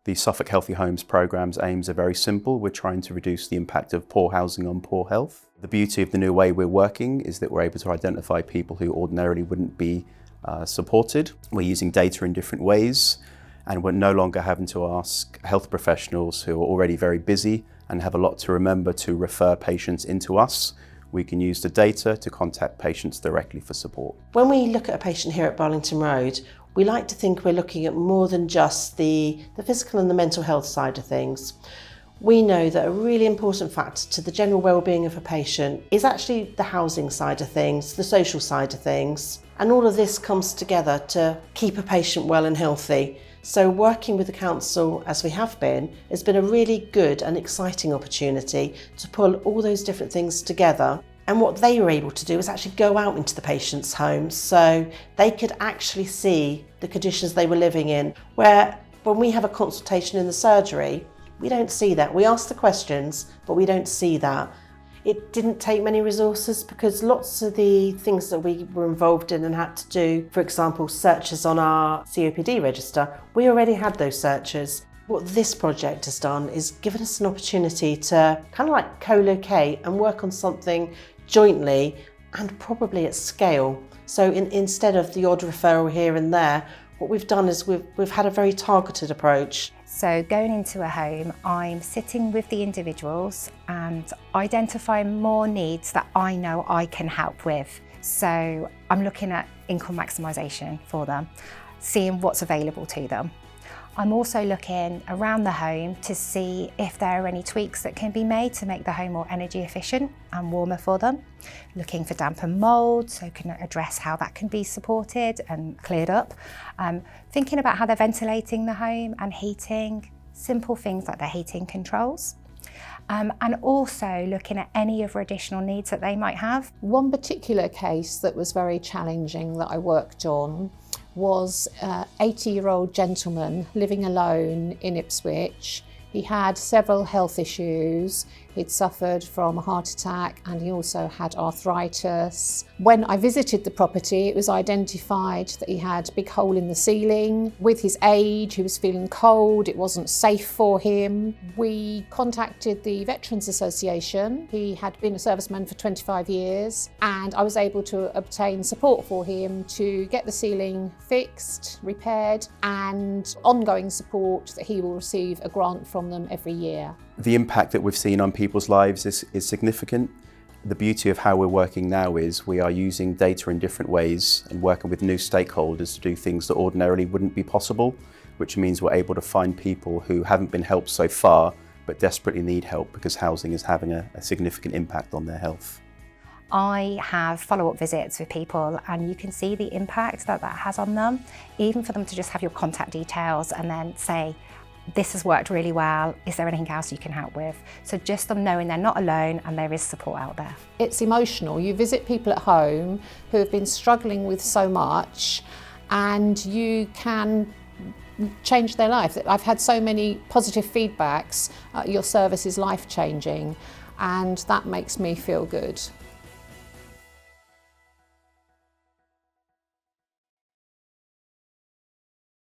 The Suffolk Healthy Homes programme's aims are very simple. We're trying to reduce the impact of poor housing on poor health. The beauty of the new way we're working is that we're able to identify people who ordinarily wouldn't be supported. We're using data in different ways, and we're no longer having to ask health professionals who are already very busy and have a lot to remember to refer patients into us. We can use the data to contact patients directly for support. When we look at a patient here at Burlington Road, we like to think we're looking at more than just the physical and the mental health side of things. We know that a really important factor to the general well-being of a patient is actually the housing side of things, the social side of things, and all of this comes together to keep a patient well and healthy. So working with the council, as we have been, has been a really good and exciting opportunity to pull all those different things together. And what they were able to do was actually go out into the patients' homes so they could actually see the conditions they were living in. Where when we have a consultation in the surgery, we don't see that. We ask the questions, but we don't see that. It didn't take many resources because lots of the things that we were involved in and had to do, for example, searches on our COPD register, we already had those searches. What this project has done is given us an opportunity to kind of like co-locate and work on something jointly and probably at scale. So instead of the odd referral here and there, what we've done is we've had a very targeted approach. So going into a home, I'm sitting with the individuals and identifying more needs that I know I can help with. So I'm looking at income maximisation for them, seeing what's available to them. I'm also looking around the home to see if there are any tweaks that can be made to make the home more energy efficient and warmer for them. Looking for damp and mould, so can address how that can be supported and cleared up. Thinking about how they're ventilating the home and heating, simple things like their heating controls. And also looking at any other additional needs that they might have. One particular case that was very challenging that I worked on was an 80-year-old gentleman living alone in Ipswich. He had several health issues. He'd suffered from a heart attack and he also had arthritis. When I visited the property, it was identified that he had a big hole in the ceiling. With his age, he was feeling cold, it wasn't safe for him. We contacted the Veterans Association. He had been a serviceman for 25 years and I was able to obtain support for him to get the ceiling fixed, repaired, and ongoing support that he will receive a grant from them every year. The impact that we've seen on people's lives is significant. The beauty of how we're working now is we are using data in different ways and working with new stakeholders to do things that ordinarily wouldn't be possible, which means we're able to find people who haven't been helped so far but desperately need help because housing is having a significant impact on their health. I have follow-up visits with people and you can see the impact that has on them, even for them to just have your contact details and then say, this has worked really well, is there anything else you can help with? So just them knowing they're not alone and there is support out there. It's emotional. You visit people at home who have been struggling with so much and you can change their life. I've had so many positive feedbacks, your service is life-changing and that makes me feel good.